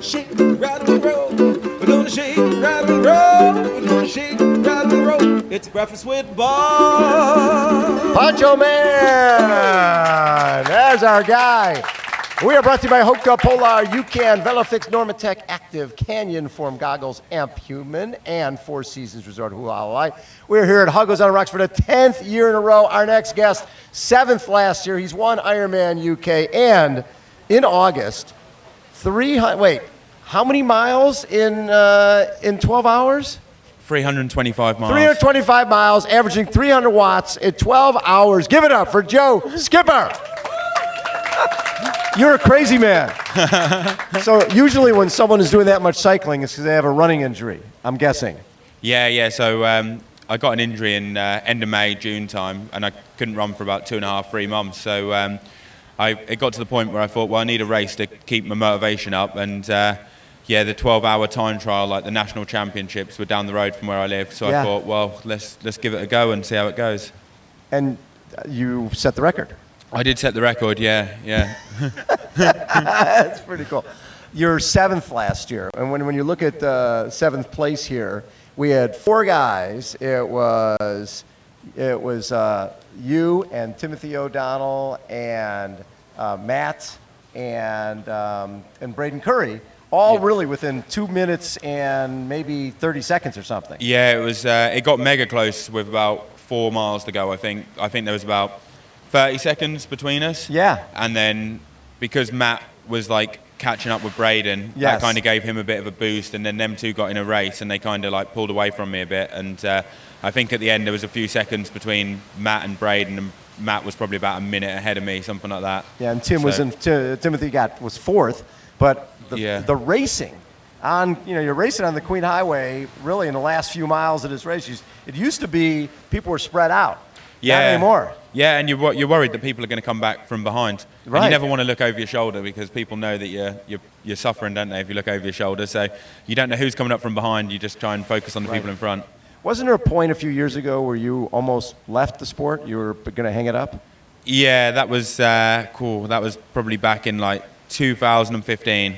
Shake, rattle, and roll. We're gonna shake, rattle, and roll. We're gonna shake, rattle, and roll. It's Breakfast with Bob. Poncho Man! There's our guy. We are brought to you by HOKA, Polar, UCAN, Velofix, Normatec, Active, Canyon Form Goggles, Amp Human, and Four Seasons Resort Hualalai. We're here at Huggo's on Rocks for the 10th year in a row. Our next guest, 7th last year. He's won Ironman UK, and in August, how many miles in 12 hours? 325 miles. 325 miles, averaging 300 watts in 12 hours. Give it up for Joe Skipper. You're a crazy man. So usually when someone is doing that much cycling, it's because they have a running injury, I'm guessing. Yeah. So I got an injury in end of May, June time, and I couldn't run for about 2.5, 3 months. So it got to the point where I thought, well, I need a race to keep my motivation up. And the 12-hour time trial, like the national championships, were down the road from where I live. So I thought, well, let's give it a go and see how it goes. And you set the record. I did set the record, yeah. That's pretty cool. You're 7th last year, and when you look at 7th place here, we had 4 guys. It was you and Timothy O'Donnell and Matt and Braden Currie, all really within 2 minutes and maybe 30 seconds or something. Yeah, it was. It got mega close with about 4 miles to go. I think there was about 30 seconds between us. Yeah. And then because Matt was like catching up with Braden, that kind of gave him a bit of a boost, and then them two got in a race and they kind of like pulled away from me a bit. And I think at the end there was a few seconds between Matt and Braden, and Matt was probably about a minute ahead of me, something like that. Yeah, and Timothy was 4th, but the racing you're racing on the Queen Highway really in the last few miles of this race. It used to be people were spread out. Not anymore. Yeah, and you're worried that people are going to come back from behind. Right. And you never want to look over your shoulder because people know that you're suffering, don't they, if you look over your shoulder. So you don't know who's coming up from behind. You just try and focus on the people in front. Wasn't there a point a few years ago where you almost left the sport? You were going to hang it up? Yeah, that was cool. That was probably back in like 2015.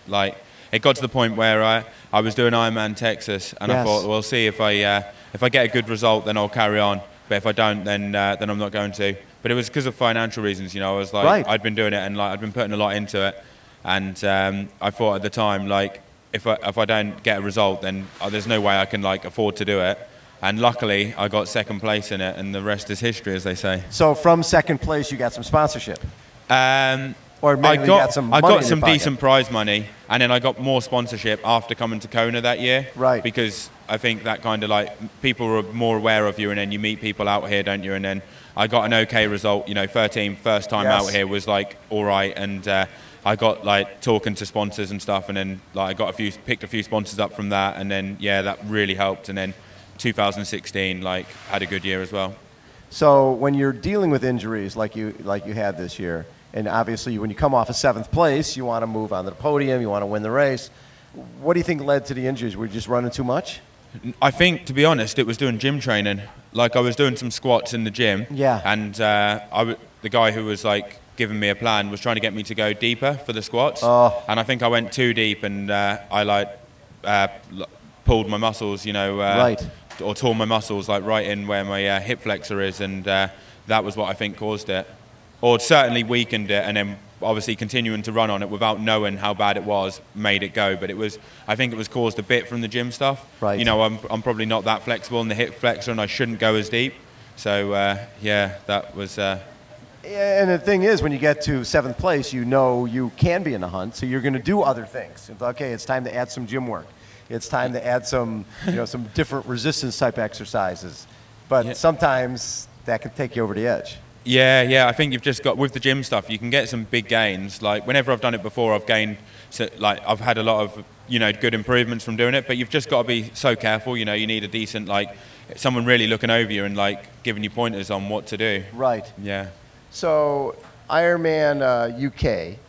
Like it got to the point where I was doing Ironman Texas, and I thought, well, see if I get a good result, then I'll carry on. But if I don't, then I'm not going to. But it was because of financial reasons, I was like, I'd been doing it and like I'd been putting a lot into it, and I thought at the time, like, if I don't get a result, then there's no way I can like afford to do it. And luckily, I got 2nd place in it, and the rest is history, as they say. So from 2nd place, you got some sponsorship. Or maybe I got some money got some decent prize money, and then I got more sponsorship after coming to Kona that year. Right. Because I think that kind of like people are more aware of you, and then you meet people out here, don't you? And then I got an okay result. 13th, first time out here was like all right, and I got like talking to sponsors and stuff, and then like I picked a few sponsors up from that, and then that really helped. And then 2016 like had a good year as well. So when you're dealing with injuries like you had this year. And obviously, when you come off of 7th place, you want to move on to the podium, you want to win the race. What do you think led to the injuries? Were you just running too much? I think, to be honest, it was doing gym training. Like, I was doing some squats in the gym. Yeah. And the guy who was, like, giving me a plan was trying to get me to go deeper for the squats. Oh. And I think I went too deep, and I, pulled my muscles, right. Or tore my muscles, like, right in where my hip flexor is. And that was what I think caused it. Or it certainly weakened it, and then obviously continuing to run on it without knowing how bad it was made it go. But I think it was caused a bit from the gym stuff. Right. I'm probably not that flexible in the hip flexor, and I shouldn't go as deep. So that was. And the thing is, when you get to 7th place, you can be in the hunt, so you're going to do other things. Okay, it's time to add some gym work. It's time to add some some different resistance type exercises. But sometimes that can take you over the edge. Yeah, I think you've just got, with the gym stuff, you can get some big gains. Like, whenever I've done it before, I've gained, I've had a lot of, good improvements from doing it, but you've just got to be so careful. You need a decent, someone really looking over you and, giving you pointers on what to do. Right. Yeah. So, Ironman UK,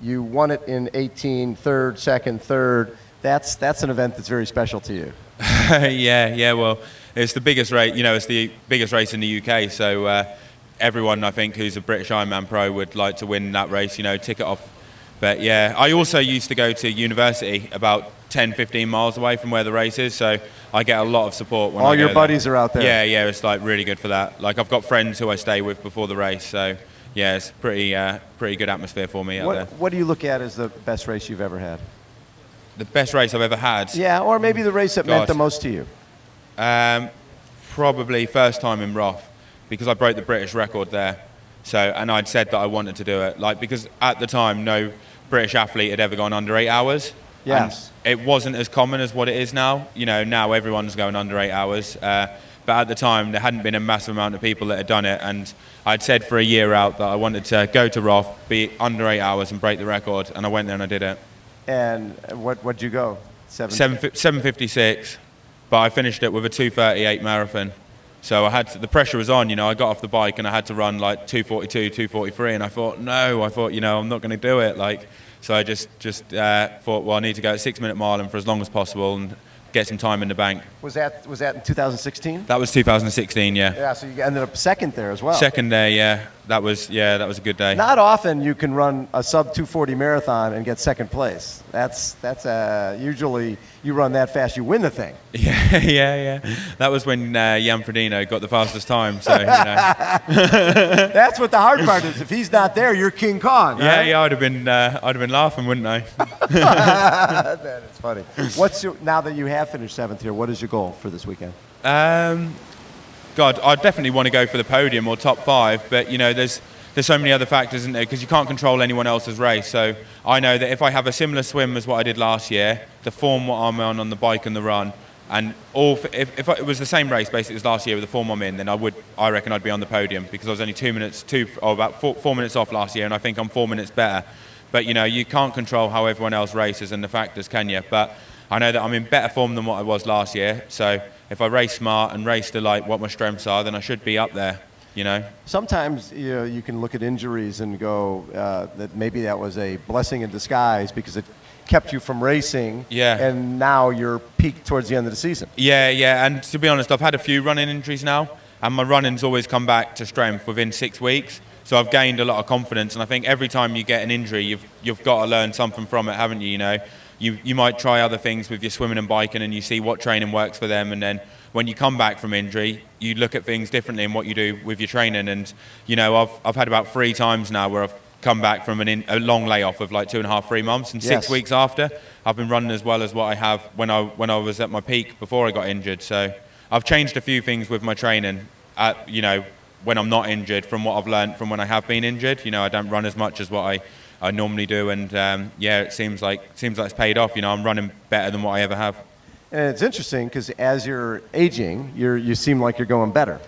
you won it in 18, 3rd, 2nd, 3rd. That's an event that's very special to you. Yeah, well, it's the biggest race, it's the biggest race in the UK, so everyone, I think, who's a British Ironman pro would like to win that race. Ticket off But yeah, I also used to go to university about 10, 15 miles away from where the race is, so I get a lot of support when All I go your there. buddies are out there. Yeah, it's like really good for that. Like I've got friends who I stay with before the race, so yeah, it's pretty good atmosphere for me out there. What do you look at as the best race you've ever had? The best race I've ever had? Yeah, or maybe the race that meant the most to you. Probably first time in Roth, because I broke the British record there. So, and I'd said that I wanted to do it, like because at the time no British athlete had ever gone under 8 hours. Yes. And it wasn't as common as what it is now. You know, now everyone's going under 8 hours. But at the time, there hadn't been a massive amount of people that had done it. And I'd said for a year out that I wanted to go to Roth, be under 8 hours and break the record. And I went there and I did it. And what'd you go? 7:56. But I finished it with a 2:38 marathon. So I had the pressure was on, you know, I got off the bike and I had to run like 2:42, 2:43. And I thought, you know, I'm not going to do it. Like, so I just thought, well, I need to go at 6 minute mile and for as long as possible and get some time in the bank. Was that in 2016? That was 2016, yeah. Yeah, so you ended up second there as well. Second day, yeah. That was a good day. Not often you can run a sub 240 marathon and get second place. That's usually you run that fast, you win the thing. Yeah. That was when Jan Frodeno got the fastest time. So you know. That's what the hard part is. If he's not there, you're King Kong. Right? Yeah. I'd have been laughing, wouldn't I? That is funny. Now that you have finished seventh here, what is your goal for this weekend? God, I definitely want to go for the podium or top 5, but you know, there's so many other factors, isn't there? Because you can't control anyone else's race. So I know that if I have a similar swim as what I did last year, the form what I'm on the bike and the run, and if it was the same race basically as last year with the form I'm in, then I reckon I'd be on the podium because I was only 4 minutes off last year, and I think I'm 4 minutes better. But you know, you can't control how everyone else races and the factors, can you? But I know that I'm in better form than what I was last year. So if I race smart and race to like what my strengths are, then I should be up there, you know. Sometimes you can look at injuries and go that maybe that was a blessing in disguise because it kept you from racing. Yeah. And now you're peaked towards the end of the season. Yeah. And to be honest, I've had a few running injuries now, and my running's always come back to strength within 6 weeks. So I've gained a lot of confidence, and I think every time you get an injury, you've got to learn something from it, haven't you? You know. You might try other things with your swimming and biking and you see what training works for them, and then when you come back from injury you look at things differently in what you do with your training. And you know, I've had about 3 times now where I've come back from a long layoff of like 2.5, 3 months, and 6 weeks after I've been running as well as what I have when I was at my peak before I got injured. So I've changed a few things with my training you know, when I'm not injured from what I've learned from when I have been injured. You know, I don't run as much as what I normally do, and it seems like it's paid off. You know, I'm running better than what I ever have. And it's interesting because as you're aging, you seem like you're going better.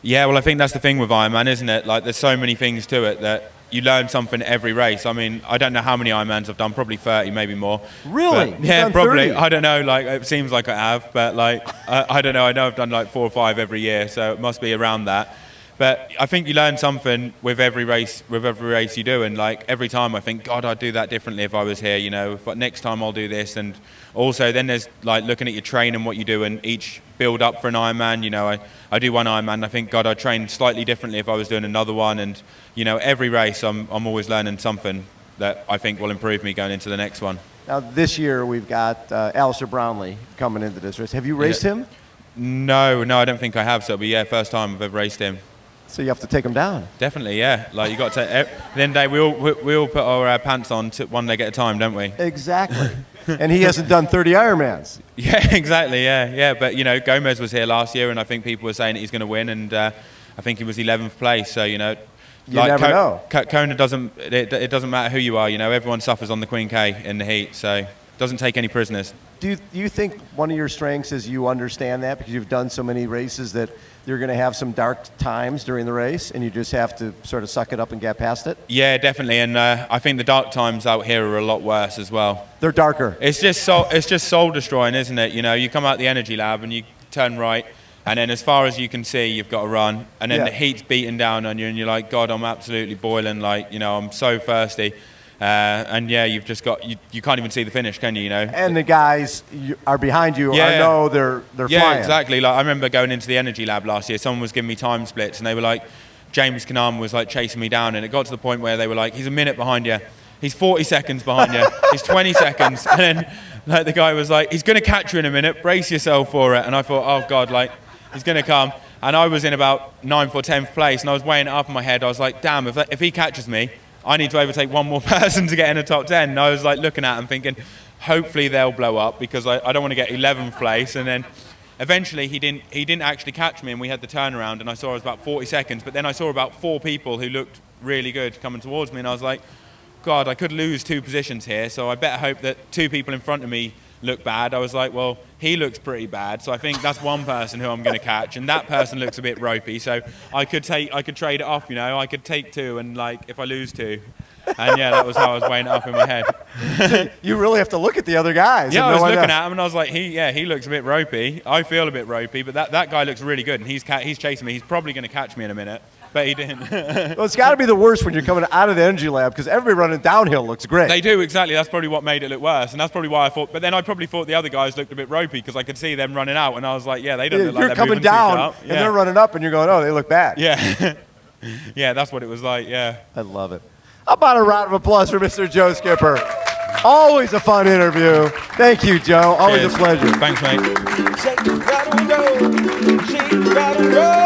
Yeah, well, I think that's the thing with Ironman, isn't it? Like, there's so many things to it that you learn something every race. I mean, I don't know how many Ironmans I've done, probably 30, maybe more. Really? Yeah, done probably. 30? I don't know. Like, it seems like I have, but like, I don't know. I know I've done like 4 or 5 every year, so it must be around that. But I think you learn something with every race you do, and like every time I think, God, I'd do that differently if I was here. You know, next time I'll do this. And also then there's like looking at your training and what you do, and each build up for an Ironman. You know, I do one Ironman. I think, God, I'd train slightly differently if I was doing another one. And you know, every race I'm always learning something that I think will improve me going into the next one. Now this year we've got Alistair Brownlee coming into this race. Have you raced him? No, I don't think I have. So it'll be first time I've ever raced him. So you have to take him down. Definitely, yeah. Like you got to. Then we all put our pants on one leg at a time, don't we? Exactly. And he hasn't done 30 Ironmans. Yeah, exactly. Yeah. But you know, Gomez was here last year, and I think people were saying that he's going to win, and I think he was 11th place. So you know, you never know. Kona doesn't. It doesn't matter who you are. You know, everyone suffers on the Queen K in the heat, so it doesn't take any prisoners. Do you think one of your strengths is you understand that because you've done so many races that you're going to have some dark times during the race and you just have to sort of suck it up and get past it? Yeah, definitely. And I think the dark times out here are a lot worse as well. They're darker. It's just soul destroying, isn't it? You know, you come out the energy lab and you turn right, and then as far as you can see, you've got to run, and then the heat's beating down on you, and you're like, God, I'm absolutely boiling. Like, you know, I'm so thirsty. And yeah, you've just got you can't even see the finish, can you? You know. And the guys are behind you. I know they're flying. Yeah, exactly. Like I remember going into the energy lab last year. Someone was giving me time splits, and they were like, James Canam was like chasing me down, and it got to the point where they were like, he's a minute behind you, He's 40 seconds behind you. He's 20 seconds. And then like, the guy was like, he's going to catch you in a minute. Brace yourself for it. And I thought, oh, God, like, he's going to come. And I was in about 9th or 10th place, and I was weighing it up in my head. I was like, damn, if he catches me, I need to overtake one more person to get in the top 10. And I was like looking at him thinking, hopefully they'll blow up because I don't want to get 11th place. And then eventually he didn't actually catch me, and we had the turnaround, and I saw it was about 40 seconds. But then I saw about 4 people who looked really good coming towards me, and I was like, God, I could lose 2 positions here, so I better hope that 2 people in front of me look bad. I was like, well, he looks pretty bad, so I think that's one person who I'm going to catch, and that person looks a bit ropey, so I could trade it off, you know. I could take 2, and like if I lose 2, and yeah, that was how I was weighing it up in my head. So you really have to look at the other guys. Yeah, I was looking at him, and I was like, he looks a bit ropey. I feel a bit ropey, but that guy looks really good, and he's chasing me. He's probably going to catch me in a minute. But he didn't. Well, it's got to be the worst when you're coming out of the energy lab because everybody running downhill looks great. They do, exactly. That's probably what made it look worse. And that's probably why I thought. But then I probably thought the other guys looked a bit ropey because I could see them running out. And I was like, yeah, they don't look like they're coming down and they're running up and you're going, oh, they look bad. Yeah. Yeah, that's what it was like, yeah. I love it. How about a round of applause for Mr. Joe Skipper? Always a fun interview. Thank you, Joe. Always a pleasure. Thanks, mate. Shake, rattle, roll. Shake, rattle, roll.